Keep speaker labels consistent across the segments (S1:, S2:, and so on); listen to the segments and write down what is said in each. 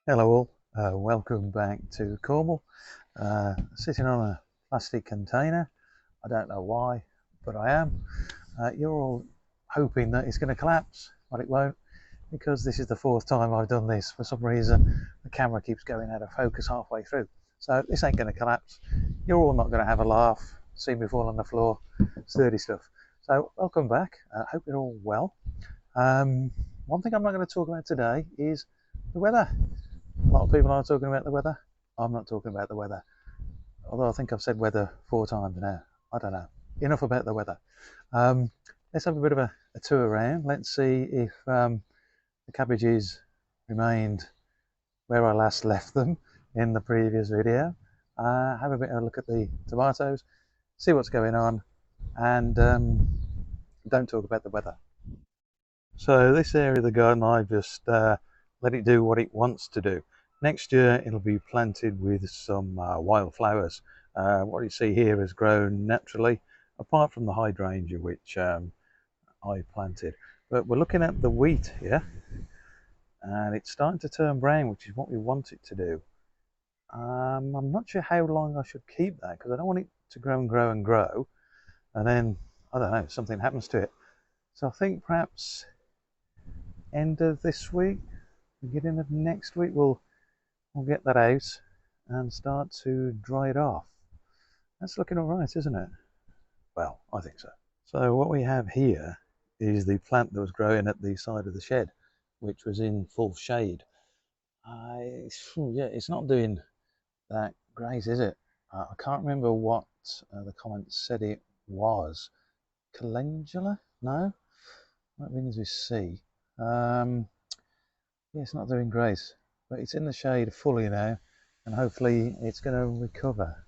S1: Hello all, welcome back to Cornwall. Sitting on a plastic container. I don't know why, but I am. You're all hoping that it's going to collapse, but it won't, because this is the fourth time I've done this. For some reason, the camera keeps going out of focus halfway through. So this ain't going to collapse. You're all not going to have a laugh, see me fall on the floor, sturdy stuff. So welcome back. Hope you're all well. One thing I'm not going to talk about today is the weather. A lot of people are talking about the weather. I'm not talking about the weather. Although I think I've said weather 4 times now. I don't know. Enough about the weather. Um, let's have a bit of a tour around. Let's see if the cabbages remained where I last left them in the previous video. Have a bit of a look at the tomatoes, see what's going on, and don't talk about the weather. So this area of the garden, I just let it do what it wants to do. Next year it'll be planted with some wildflowers. What you see here has grown naturally, apart from the hydrangea which I planted. But we're looking at the wheat here, and it's starting to turn brown, which is what we want it to do. I'm not sure how long I should keep that, because I don't want it to grow and grow and grow, and then, I don't know, something happens to it. So I think perhaps end of this week, beginning of next week, we'll get that out and start to dry it off. That's looking all right, isn't it? Well, I think so. So what we have here is the plant that was growing at the side of the shed, which was in full shade. Yeah, it's not doing that great, is it? I can't remember what the comments said it was. Calendula? No? That begins with C. Yeah, it's not doing great, but it's in the shade fully now, and hopefully it's going to recover.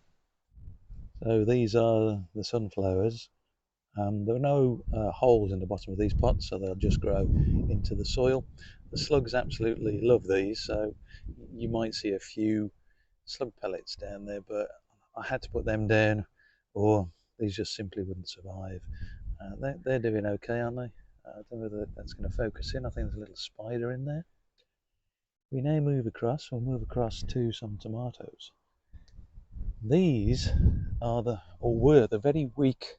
S1: So these are the sunflowers. There are no holes in the bottom of these pots, so they'll just grow into the soil. The slugs absolutely love these, so you might see a few slug pellets down there, but I had to put them down, or these just simply wouldn't survive. They're doing okay, aren't they? I don't know whether that's going to focus in. I think there's a little spider in there. We now move across. We'll move across to some tomatoes. These are or were the very weak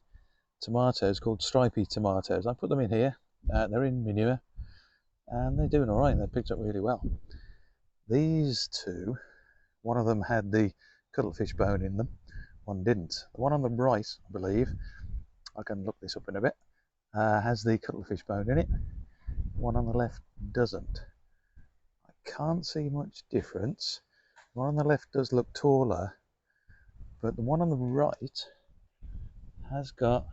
S1: tomatoes called stripy tomatoes. I put them in here. They're in manure, and they're doing all right. They're picked up really well. These two, one of them had the cuttlefish bone in them, one didn't. The one on the right, I believe, I can look this up in a bit, has the cuttlefish bone in it. One on the left doesn't. I can't see much difference. The one on the left does look taller, but the one on the right has got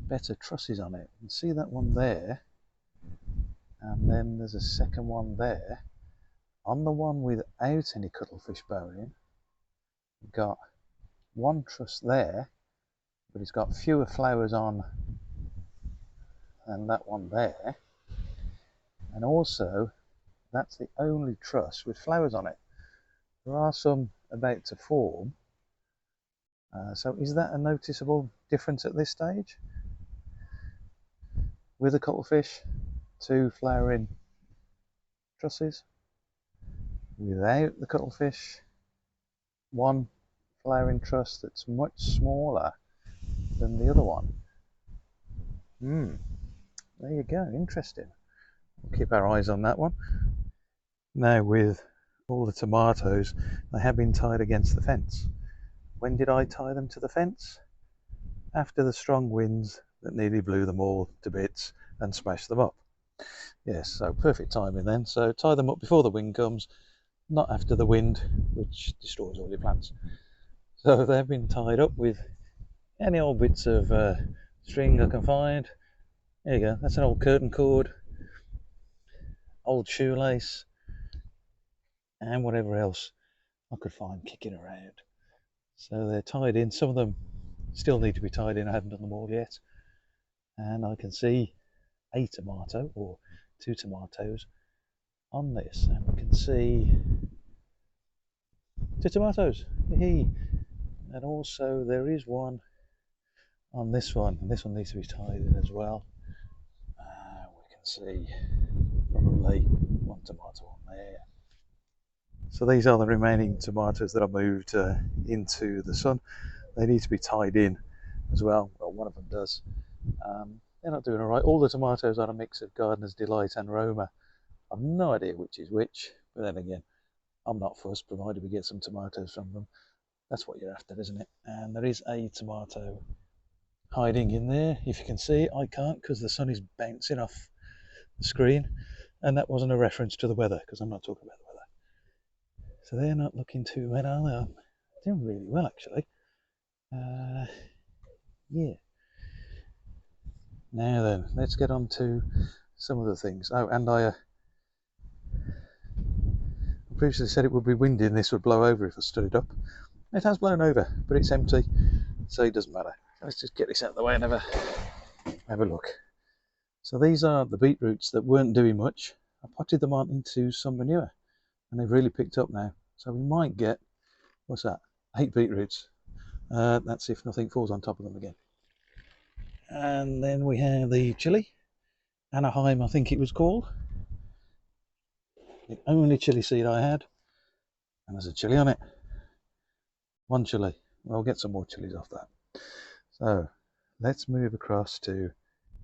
S1: better trusses on it. You can see that one there, and then there's a second one there. On the one without any cuttlefish bone in, you've got one truss there, but it's got fewer flowers on than that one there. And also, that's the only truss with flowers on it. There are some about to form. So is that a noticeable difference at this stage? With the cuttlefish, 2 flowering trusses. Without the cuttlefish, 1 flowering truss that's much smaller than the other one. There you go, interesting. We'll keep our eyes on that one. Now, with all the tomatoes, they have been tied against the fence. When did I tie them to the fence? After the strong winds that nearly blew them all to bits and smashed them up. Yes, so perfect timing then. So tie them up before the wind comes, not after the wind, which destroys all your plants. So they've been tied up with any old bits of string I can find. There you go, that's an old curtain cord, old shoelace, and whatever else I could find kicking around. So they're tied in. Some of them still need to be tied in. I haven't done them all yet. And I can see a tomato or 2 tomatoes on this, and we can see 2 tomatoes. And also there is one on this one, and this one needs to be tied in as well. We can see probably 1 tomato on there. So these are the remaining tomatoes that I moved into the sun. They need to be tied in as well. Well, one of them does. They're not doing all right. All the tomatoes are a mix of Gardener's Delight and Roma. I've no idea which is which, but then again, I'm not fussed, provided we get some tomatoes from them. That's what you're after, isn't it? And there is a tomato hiding in there. If you can see, I can't because the sun is bouncing off the screen, and that wasn't a reference to the weather because I'm not talking about the weather. So they're not looking too bad, are they? I'm doing really well, actually. Yeah. Now then, let's get on to some of the things. Oh, and I previously said it would be windy and this would blow over if I stood it up. It has blown over, but it's empty, so it doesn't matter. Let's just get this out of the way and have a look. So these are the beetroots that weren't doing much. I potted them on into some manure, and they've really picked up now. So we might get, what's that, 8 beetroots. That's if nothing falls on top of them again. And then we have the chili, Anaheim I think it was called. The only chili seed I had, and there's a chili on it. 1 chili. I'll get some more chilies off that. So let's move across to,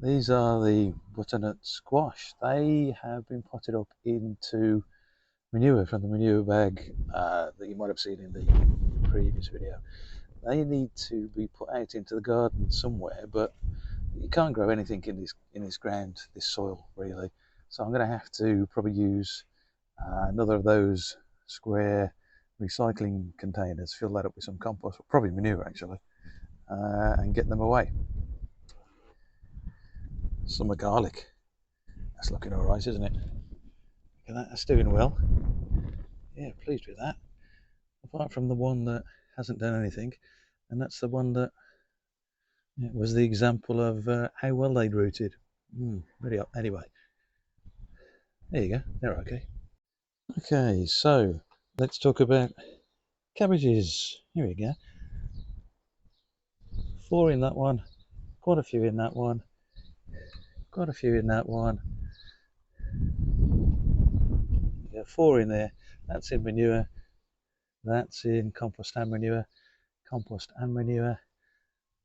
S1: these are the butternut squash. They have been potted up into manure from the manure bag that you might have seen in the previous video. They need to be put out into the garden somewhere, but you can't grow anything in this ground, this soil, really. So I'm going to have to probably use another of those square recycling containers, fill that up with some compost, probably manure actually, and get them away. Summer garlic. That's looking all right, isn't it? Look at that, that's doing well. Yeah, pleased with that. Apart from the one that hasn't done anything, and that's the one that was the example of how well they'd rooted. Really up. Anyway, there you go, they're okay. Okay, so let's talk about cabbages. Here we go. 4 in that one, quite a few in that one, quite a few in that one. Yeah, 4 in there. That's in manure, that's in compost and manure, compost and manure.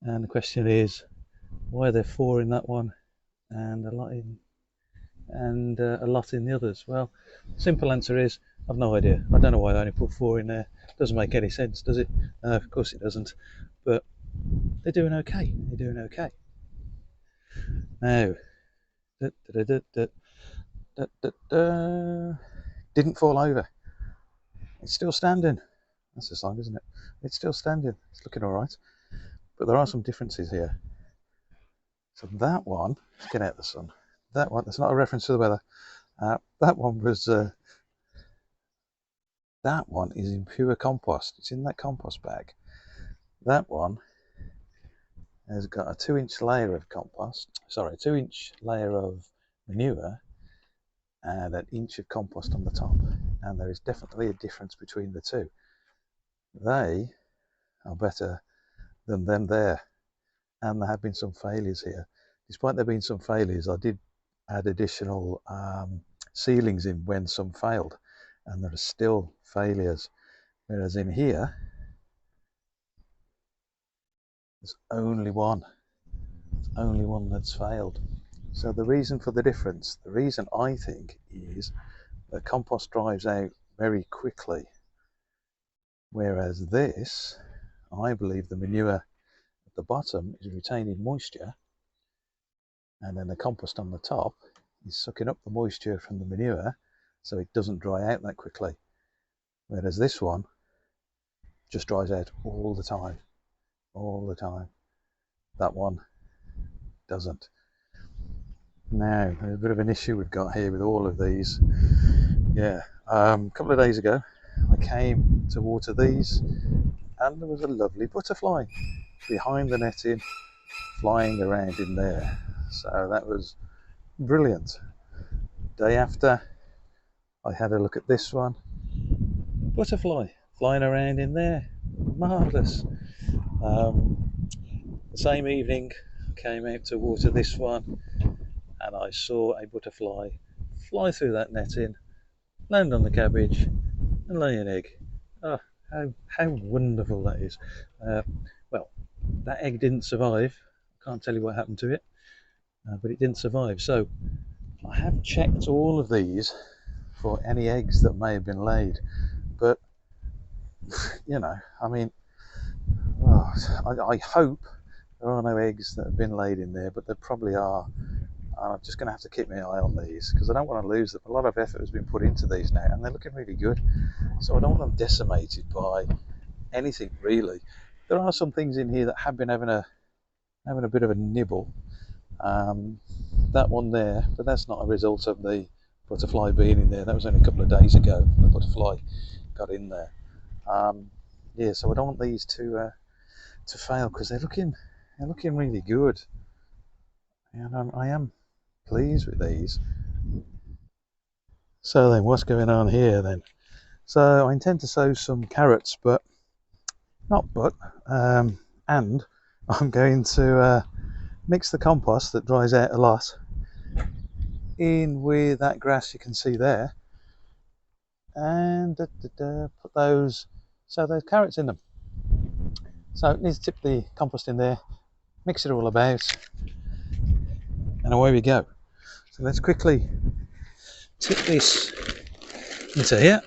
S1: And the question is, why are there 4 in that one and a lot in the others? Well, simple answer is I've no idea. I don't know why I only put 4 in there. Doesn't make any sense, does it? Of course it doesn't. But they're doing okay. They're doing okay. Now, didn't fall over. It's still standing. That's a sign, isn't it? It's still standing. It's looking all right. But there are some differences here. So that one, get out of the sun. That one, that's not a reference to the weather. That one is in pure compost. It's in that compost bag. That one has got a 2-inch layer of compost, sorry, a 2-inch layer of manure and an inch of compost on the top. And there is definitely a difference between the two. They are better than them there. And there have been some failures here. Despite there being some failures, I did add additional sealings in when some failed, and there are still failures. Whereas in here, there's only one. There's only one that's failed. So the reason for the difference, the reason I think is that compost dries out very quickly. Whereas this, I believe the manure at the bottom is retaining moisture, and then the compost on the top is sucking up the moisture from the manure so it doesn't dry out that quickly. Whereas this one just dries out all the time. All the time. That one doesn't. Now, there's a bit of an issue we've got here with all of these. Yeah, a couple of days ago I came to water these and there was a lovely butterfly behind the netting flying around in there. So that was brilliant. Day after, I had a look at this one. Butterfly flying around in there. Marvellous. The same evening, I came out to water this one and I saw a butterfly fly through that netting, land on the cabbage, and lay an egg. Oh, how wonderful that is. Uh, well, that egg didn't survive. I can't tell you what happened to it, but it didn't survive. So I have checked all of these for any eggs that may have been laid, but I mean, oh, I hope there are no eggs that have been laid in there, but there probably are. I'm just going to have to keep my eye on these because I don't want to lose them. A lot of effort has been put into these now, and they're looking really good. So I don't want them decimated by anything really. There are some things in here that have been having a bit of a nibble. Um, that one there, but that's not a result of the butterfly being in there. That was only a couple of days ago. The butterfly got in there. Yeah, so I don't want these to fail because they're looking really good, and I am pleased with these. So then, what's going on here then? So I intend to sow some carrots, but not but, and I'm going to mix the compost that dries out a lot in with that grass you can see there, and put those carrots in them. So it needs to tip the compost in there, mix it all about, and away we go. So let's quickly tip this into here.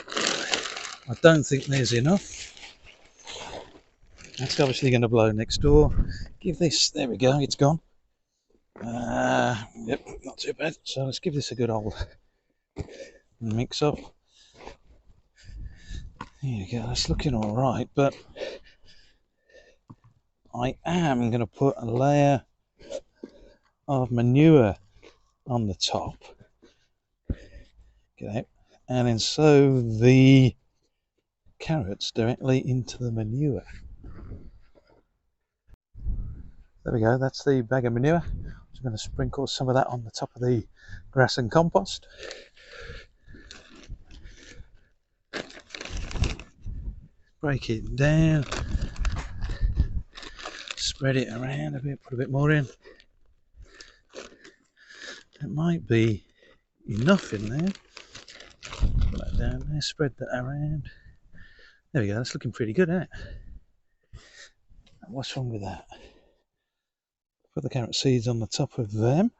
S1: I don't think there's enough. That's obviously going to blow next door. Give this, there we go, it's gone. Yep, not too bad. So let's give this a good old mix up. There you go, that's looking all right, but I am going to put a layer of manure on the top. Okay, and then sow the carrots directly into the manure. There we go, that's the bag of manure. I'm just going to sprinkle some of that on the top of the grass and compost. Break it down, spread it around a bit, put a bit more in. It might be enough in there. Put that down there, spread that around. There we go, that's looking pretty good, isn't it? What's wrong with that? Put the carrot seeds on the top of them.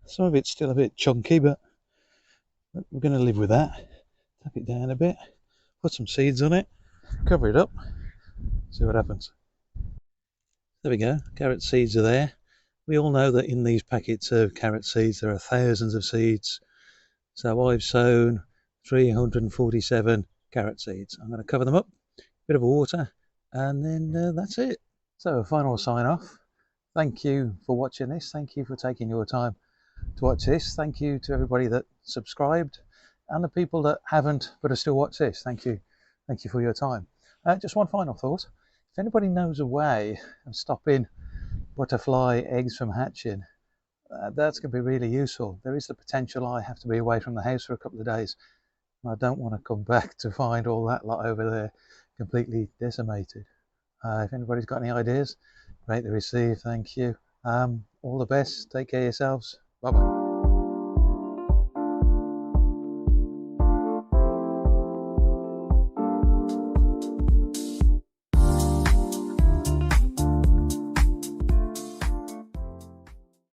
S1: Some of it's still a bit chunky, but we're going to live with that. Tap it down a bit, put some seeds on it, cover it up, see what happens. There we go, carrot seeds are there. We all know that in these packets of carrot seeds there are thousands of seeds. So I've sown 347 carrot seeds. I'm going to cover them up, bit of water, and then that's it. So final sign off. Thank you for watching this. Thank you for taking your time to watch this. Thank you to everybody that subscribed and the people that haven't but are still watch this. Thank you for your time. Just one final thought. If anybody knows a way of stopping butterfly eggs from hatching, that's going to be really useful. There is the potential I have to be away from the house for a couple of days, and I don't want to come back to find all that lot over there completely decimated. If anybody's got any ideas, greatly received. Thank you. All the best. Take care of yourselves. Bye bye.